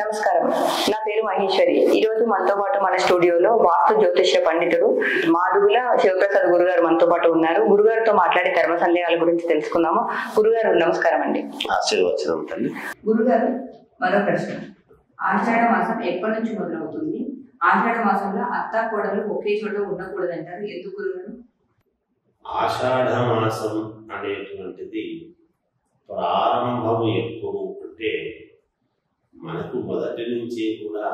నమస్కారం, నా పేరు మహేశ్వరి. ఈ రోజు మనతో పాటు మన స్టూడియోలో వాస్తు జ్యోతిష్య పండితుడు మాదుగుల శివప్రసాద్ గురుగారు మనతో పాటు ఉన్నారు. గురుగారితో మాట్లాడి ధర్మ సందేహాల గురించి తెలుసుకుందాము. గురుగారు నమస్కారం అండి. గురుగారు, మరో ప్రశ్న. ఆషాఢ మాసం ఎప్పటి నుంచి మొదలవుతుంది? ఆషాఢ మాసంలో అత్త కోడలు ఒకే చోట ఉండకూడదంటారు, ఎందుకు గురుగారు? ఆషాఢ మాసం అనేటువంటిది ప్రారంభం ఎప్పుడు అంటే మనకు మొదటి నుంచి కూడా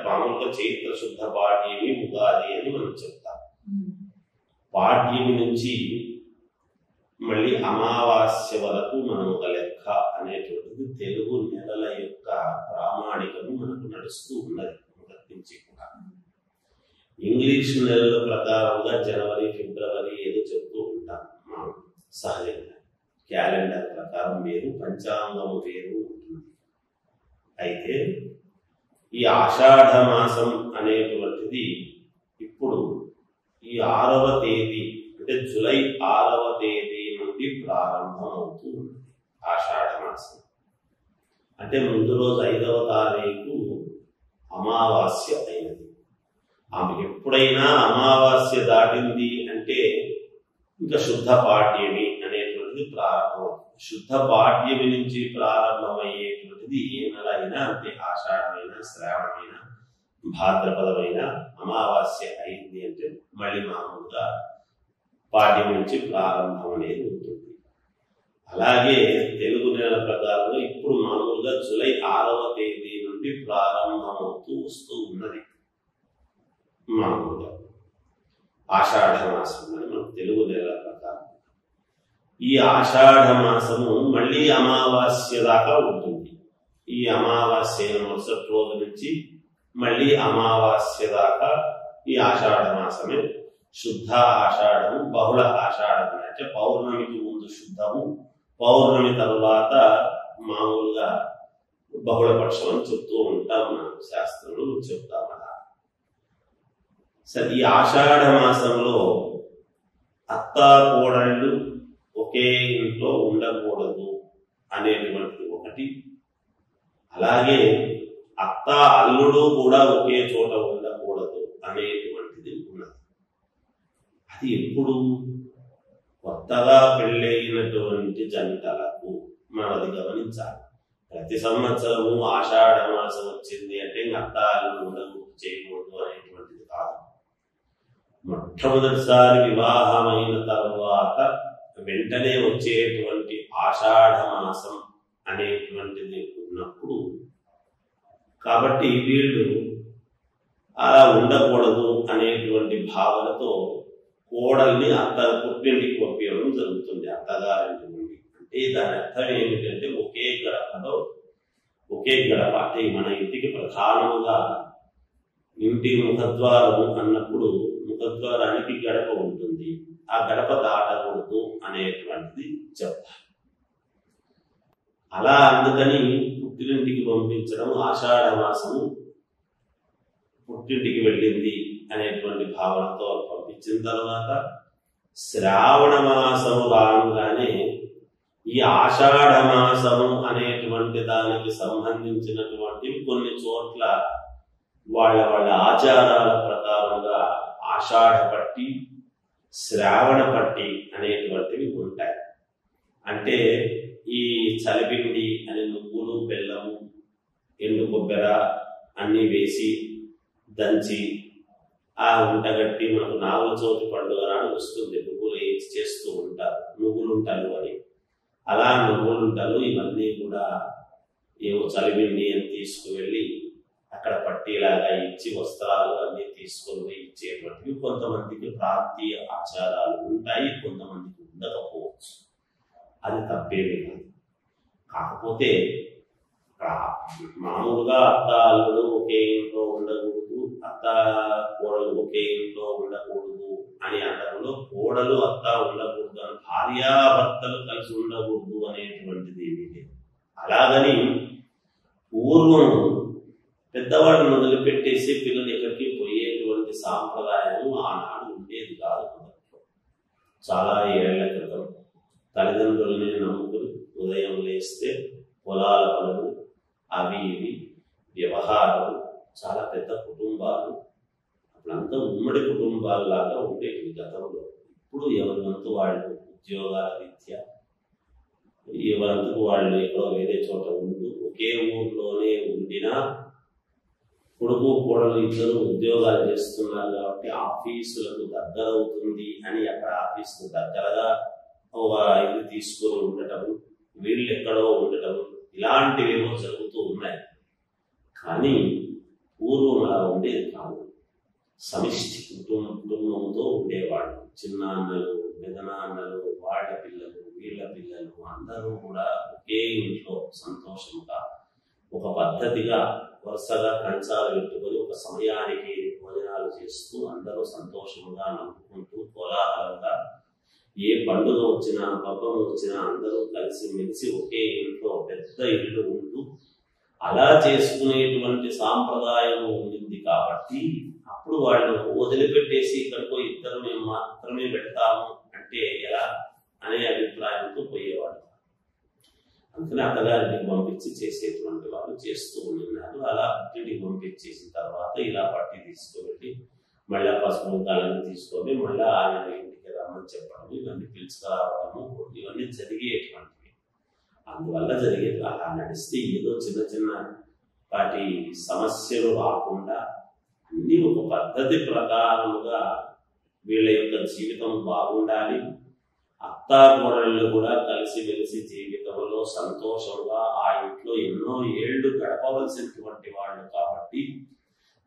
మామూలుగా చైత్ర శుద్ధ పాడ్యమి ఉగాది అని మనం చెప్తాం. పాడ్యమి నుంచి మళ్ళీ అమావాస్య వరకు మనం ఒక లెక్క అనేటువంటిది తెలుగు నెలల యొక్క ప్రామాణికము మనకు నడుస్తూ ఉన్నది మొదటి నుంచి కూడా. ఇంగ్లీష్ నెలల ప్రకారంగా జనవరి ఫిబ్రవరి ఏదో చెప్తూ ఉంటాం మనం సహజంగా. క్యాలెండర్ ప్రకారం వేరు, పంచాంగం వేరు ఉంటుంది. అయితే ఈ ఆషాఢ మాసం అనేటువంటిది ఇప్పుడు ఈ 6వ తేదీ అంటే జూలై 6వ తేదీ నుండి ప్రారంభం అవుతూ ఉంది. ఆషాఢ మాసం అంటే ముందు రోజు 5వ తారీఖు అమావాస్య అయినది. ఆమె ఎప్పుడైనా అమావాస్య దాటింది అంటే ఇంకా శుద్ధ పాడ్యమి అనేటువంటిది ప్రారంభం. శుద్ధ పాడ్యమి నుంచి ప్రారంభమయ్యేటువంటిది ఏ నెల అయినా అంతే. ఆషాఢమైన, శ్రావణమైన, భాద్రపదమైన అమావాస్య అయింది అంటే మళ్ళీ మామూలుగా పాడ్యమి నుంచి ప్రారంభం అనేది ఉంటుంది. అలాగే తెలుగు నెల ప్రకారంగా ఇప్పుడు మామూలుగా జూలై 6వ తేదీ నుండి ప్రారంభమవుతూ వస్తూ ఉన్నది. మామూలుగా ఆషాఢ మాసం అని మనకు తెలుగు నెలల ప్రకారం. ఈ ఆషాఢ మాసము మళ్ళీ అమావాస్య దాకా ఉంటుంది. ఈ అమావాస్య మరుసటి రోజు నుంచి మళ్ళీ అమావాస్య దాకా ఈ ఆషాఢ మాసమే. శుద్ధ ఆషాఢము, బహుళ ఆషాఢము అంటే పౌర్ణమికి ముందు శుద్ధము, పౌర్ణమి తర్వాత మామూలుగా బహుళపక్షం అని చెప్తూ ఉంటాం. మనం శాస్త్రంలో చెప్తాం అలా. సరే, ఈ ఆషాఢ మాసంలో అత్త కోడళ్ళు ఒకే ఇంట్లో ఉండకూడదు అనేటువంటిది ఒకటి. అలాగే అత్త అల్లుడు కూడా ఒకే చోట ఉండకూడదు అనేటువంటిది ఉన్నది. అది ఎప్పుడు కొత్తగా పెళ్ళైనటువంటి జంటలకు మనం అది గమనించాలి. ప్రతి సంవత్సరము ఆషాఢ మాసం వచ్చింది అంటే అత్త అల్లుడు ఉండకూడదు, చేయకూడదు అనేటువంటిది కాదు. మొట్టమొదటిసారి వివాహమైన తర్వాత వెంటనే వచ్చేటువంటి ఆషాఢ మాసం అనేటువంటిది ఉన్నప్పుడు కాబట్టి వీళ్ళు అలా ఉండకూడదు అనేటువంటి భావనతో కోడల్ని అత్త పుట్టింటికి పంపించడం జరుగుతుంది, అత్తగారింటి నుండి. అంటే దాని అర్థం ఏమిటంటే ఒకే గడపలో ఒకే గడప అంటే మన ఇంటికి ప్రధానంగా ఇంటి ముఖద్వారము అన్నప్పుడు ముఖద్వారానికి గడప ఉంటుంది. ఆ గడప దాటకూడదు అనేటువంటిది చెప్తారు. అలా అందుకని పుట్టినింటికి పంపించడం, ఆషాఢ మాసము పుట్టింటికి వెళ్ళింది అనేటువంటి భావనతో పంపించిన తర్వాత శ్రావణ మాసము రాగానే ఈ ఆషాఢ మాసము అనేటువంటి దానికి సంబంధించినటువంటివి కొన్ని చోట్ల వాళ్ళ ఆచారాల ప్రకారంగా ఆషాఢ పట్టి, శ్రావణ పట్టి అనేటువంటివి ఉంటాయి. అంటే ఈ చలిపిండి అని నువ్వులు, బెల్లము, ఎండు కొబ్బెర అన్నీ వేసి దంచి ఆ ఉంటగట్టి మనకు నాగుల చవితి పండుగ నాడు వస్తుంది. నువ్వులు వేసి చేస్తూ ఉంటారు, నువ్వులుంటలు అని. అలా నువ్వులుంటలు ఇవన్నీ కూడా ఏవో చలిపిండి అని తీసుకువెళ్ళి అక్కడ పట్టీలాగా ఇచ్చి వస్త్రాలు అన్ని తీసుకొని పోయి ఇచ్చేటువంటివి కొంతమందికి ప్రాంతీయ ఆచారాలు ఉంటాయి, కొంతమందికి ఉండకపోవచ్చు. అది తప్పేమీ కాదు. కాకపోతే మామూలుగా అత్త అల్లుడు ఒకే ఇంట్లో ఉండకూడదు, అత్త కోడలు ఒకే ఇంట్లో ఉండకూడదు అని అనడంలో కోడలు అత్త ఉండకూడదు అని భార్యాభర్తలు కలిసి ఉండకూడదు అనేటువంటిది ఏమీ లేదు. అలాగని పూర్వం పెద్దవాళ్ళని వదిలిపెట్టేసి పిల్లలు ఎక్కడికి పోయేటువంటి సాంప్రదాయం ఆనాడు ఉండేది కాదు. చాలా ఏళ్ల క్రితం తల్లిదండ్రులని నమ్ముకుని ఉదయం లేస్తే పొలాల పనులు, అవి ఇవి వ్యవహారాలు, చాలా పెద్ద కుటుంబాలు. అప్పుడంతా ఉమ్మడి కుటుంబాల్లాగా ఉండేవి గతంలో. ఇప్పుడు ఎవరివంతు వాళ్ళు ఉద్యోగాల రీత్యా ఎవరంతకు వాళ్ళు ఎక్కడో వేరే చోట ఉంటూ ఒకే ఊర్లోనే ఉండినా కొడుకు కోడలు ఇద్దరు ఉద్యోగాలు చేస్తున్నారు కాబట్టి ఆఫీసులకు దగ్గర అవుతుంది అని అక్కడ ఆఫీసుకు దగ్గరగా ఒక ఇది తీసుకొని ఉండటం, వీళ్ళు ఎక్కడో ఉండటం, ఇలాంటివేమో జరుగుతూ ఉన్నాయి. కానీ పూర్వం అలా ఉండేది కాదు. సమిష్టి కుటుంబంతో ఉండేవాళ్ళు. చిన్నాన్నలు, పెదనాన్నలు, వాళ్ళ పిల్లలు, వీళ్ళ పిల్లలు అందరూ కూడా ఒకే ఇంట్లో సంతోషంగా ఒక పద్ధతిగా వరుసగా కంచాలు పెట్టుకొని ఒక సమయానికి భోజనాలు చేస్తూ అందరూ సంతోషంగా నవ్వుకుంటూ కోలాహలంగా ఏ పండుగ వచ్చినా పబ్బం వచ్చినా అందరూ కలిసి మెలిసి ఒకే ఇంట్లో పెద్ద ఇల్లు ఉంటూ అలా చేసుకునేటువంటి సాంప్రదాయం ఉండింది. కాబట్టి అప్పుడు వాళ్ళు వదిలిపెట్టేసి ఇక్కడికో ఇద్దరు మేము మాత్రమే పెడతాము అంటే ఎలా అనే అభిప్రాయంతో పోయేవాడు. అందుకని అత్తగారికి పంపించి చేసేటువంటి వాళ్ళు చేస్తూ ఉన్నారు. అలా ఇంటికి పంపించేసిన తర్వాత ఇలా పట్టి తీసుకువెళ్ళి మళ్ళీ పసుపు కాలని తీసుకొని మళ్ళీ ఆయన ఇంటికి రమ్మని చెప్పడం, ఇవన్నీ పిలుచుకురావడము, ఇవన్నీ జరిగేటువంటివి. అందువల్ల జరిగేది. అలా నడిస్తే ఏదో చిన్న చిన్న వాటి సమస్యలు రాకుండా అన్ని ఒక పద్ధతి ప్రకారముగా వీళ్ళ యొక్క జీవితం బాగుండాలి. అత్తాకోడళ్ళు కూడా కలిసిమెలిసి జీవితంలో సంతోషంగా ఆ ఇంట్లో ఎన్నో ఏళ్లు గడపవలసినటువంటి వాళ్ళు కాబట్టి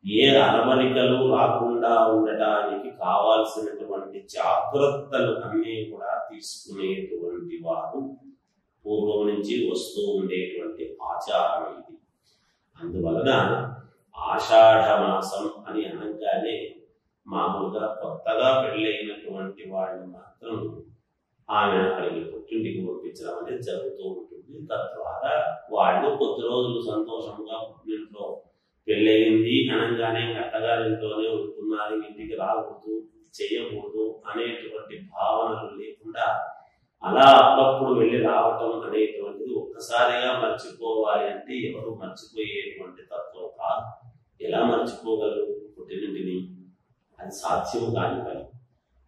ఏ అరమరికలు రాకుండా ఉండటానికి కావాల్సినటువంటి జాగ్రత్తలు అన్నీ కూడా తీసుకునేటువంటి వారు పూర్వం నుంచి వస్తూ ఉండేటువంటి ఆచారం ఇది. అందువలన ఆషాఢ మాసం అని అనగానే మామూలుగా కొత్తగా పెళ్ళైనటువంటి వాళ్ళు మాత్రం ఆమె అక్కడికి పుట్టింటికి పంపించడం అనేది జరుగుతూ ఉంటుంది. తద్వారా వాళ్ళు కొద్ది రోజులు సంతోషంగా పుట్టింట్లో పెళ్ళయింది అనగానే అత్తగారింట్లోనే ఉంటున్నారు, ఇంటికి రాకూడదు, చేయకూడదు అనేటువంటి భావనలు లేకుండా అలా అప్పుడప్పుడు వెళ్ళి రావటం అనేటువంటిది ఒక్కసారిగా మర్చిపోవాలి అంటే ఎవరు మర్చిపోయేటువంటి తత్వం కాదు. ఎలా మర్చిపోగలరు పుట్టినింటిని? అది సాధ్యం కాని పని.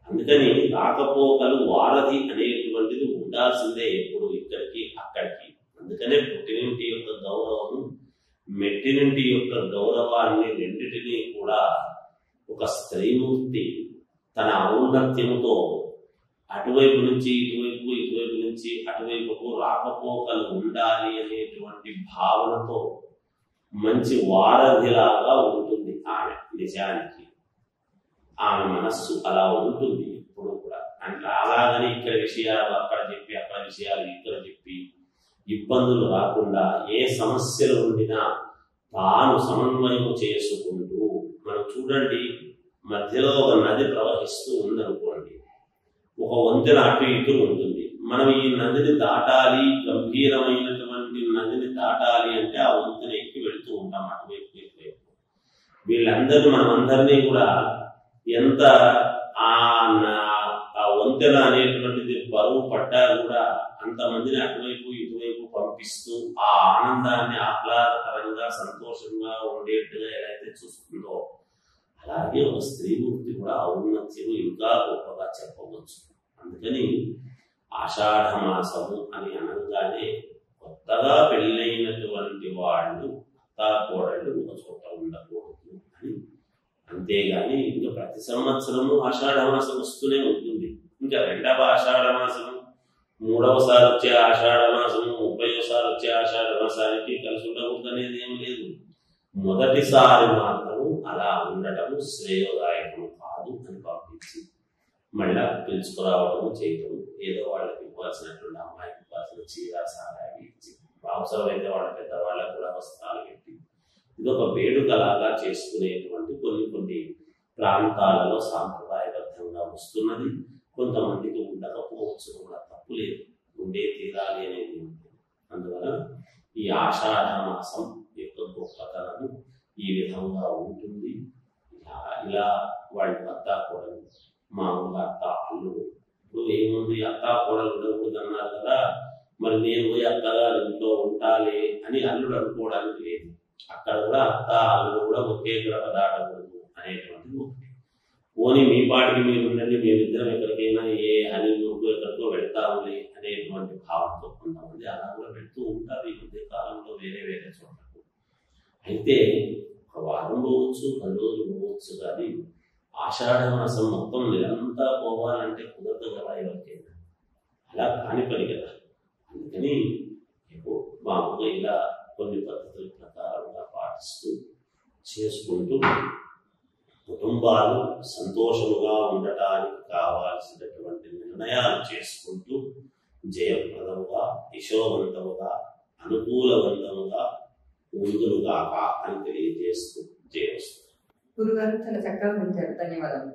అందుకని రాకపోకలు వారధి అనేటువంటిది ఉండాల్సిందే ఎప్పుడు ఇక్కడికి అక్కడికి. అందుకనే పుట్టినింటి యొక్క గౌరవము, మెట్టినింటి యొక్క గౌరవాన్ని రెండిటినీ కూడా ఒక స్త్రీమూర్తి తన ఔన్నత్యముతో అటువైపు నుంచి ఇటువైపు, ఇటువైపు నుంచి అటువైపుకు రాకపోకలు ఉండాలి అనేటువంటి భావనతో మంచి వారధిలాగా ఉంటుంది ఆమె. నిజానికి ఆమె మనస్సు అలా ఉంటుంది ఇప్పుడు కూడా. అంటే అలాగని ఇక్కడ విషయాలు అక్కడ చెప్పి, అక్కడ విషయాలు ఇక్కడ చెప్పి ఇబ్బందులు రాకుండా ఏ సమస్యలు ఉండినా తాను సమన్వయం చేసుకుంటూ, మనం చూడండి మధ్యలో ఒక నది ప్రవహిస్తూ ఉందనుకోండి, ఒక వంతెన అటు ఇటు ఉంటుంది. మనం ఈ నదిని దాటాలి, గంభీరమైనటువంటి నదిని దాటాలి అంటే ఆ వంతెన ఎక్కి వెళుతూ ఉంటాం అటువైపు ఇటువైపు. వీళ్ళందరూ మనమందరినీ కూడా ఎంత ఆ వంతెన అనేటువంటిది బరువు పడ్డా కూడా అంతమందిని అటువైపు ఇటువైపు పంపిస్తూ ఆ ఆనందాన్ని ఆహ్లాదకరంగా సంతోషంగా ఉండేట్టుగా ఎలా చూస్తుందో అలాగే ఒక స్త్రీమూర్తి కూడా ఔన్నత్యం ఇంకా గొప్పగా చెప్పవచ్చు. అందుకని ఆషాఢ మాసము అని అనగానే కొత్తగా పెళ్ళైనటువంటి వాళ్ళు అత్తాకోడళ్ళు ఒక చోట ఉండకూడదు అని. అంతేగాని ఇంకా ప్రతి సంవత్సరము ఆషాఢ మాసం వస్తూనే ఉంటుంది. ఇంకా రెండవ ఆషాఢ మాసము, మూడవసారి వచ్చే ఆషాఢ మాసము, 30వసారి వచ్చే ఆషాఢ మాసానికి కలిసి ఉండకూడదు అనేది ఏం లేదు. మొదటిసారి మాత్రము అలా ఉండటము శ్రేయోదాయకము కాదు అని పంపించి మళ్ళా పిలుచుకురావటము చేయటము, ఏదో వాళ్ళకి ఇవ్వాల్సినటువంటి అమ్మాయికి ఇవ్వాల్సిన చీర సారాయి ఇచ్చి, అవసరమైతే వాళ్ళ పెద్దవాళ్ళకు కూడా వస్త్రాలు పెట్టి ఇదొక వేడుకలాగా చేసుకునేటువంటి కొన్ని ప్రాంతాలలో సాంప్రదాయబద్ధంగా వస్తున్నది. కొంతమందికి ఉండకపోవచ్చు కూడా, తప్పు లేదు, ఉండే తీరాలి అనేది ఉంటుంది. అందువల్ల ఈ ఆషాఢ మాసం యొక్క గొప్పతనము ఈ విధంగా ఉంటుంది. ఇలా వాళ్ళ అత్తా కోడలు, మామూలుగా అత్త అల్లుడు. ఇప్పుడు ఏముంది, అత్తా కోడలు ఉండకూడదు అన్నారు కదా, మరి నేను పోయి అత్తగారి ఇంట్లో ఉండాలి అని అల్లుడు అనుకోవడానికి లేదు. అక్కడ కూడా అత్త అల్లుడు కూడా ఒకే గడప దాటకూడదు అనేటువంటిది ఒకటి. పోనీ మీ పాటికి మీరు ఉండండి, మేమిద్దరం ఎక్కడికైనా ఏ హనీమూన్కు ఎక్కడికో వెళ్తాములే అనేటువంటి భావంతో కొంతమంది అలా కూడా వెళ్తూ ఉంటారు ఈ మధ్య కాలంలో వేరే వేరే చోట్లకు. అయితే ఒక వారం పోవచ్చు, 10 రోజులు పోవచ్చు, కానీ ఆషాఢ మాసం మొత్తం నిరంతా పోవాలంటే కుదరదు కదా ఎవరికైనా, అలా కాని పని కదా. అందుకని మామూలుగా ఇలా కొన్ని పద్ధతుల ప్రకారంగా పాటిస్తూ చేసుకుంటూ కుటుంబాలు సంతోషముగా ఉండటానికి కావాల్సినటువంటి నిర్ణయాలు చేసుకుంటూ జయప్రదముగా, యశోవంతముగా, అనుకూలవంతముగా ముందులుగాక అని తెలియజేస్తూ జయవస్తుంది. గురుగారు చాలా చక్కగా ఉంచారు. ధన్యవాదాలు.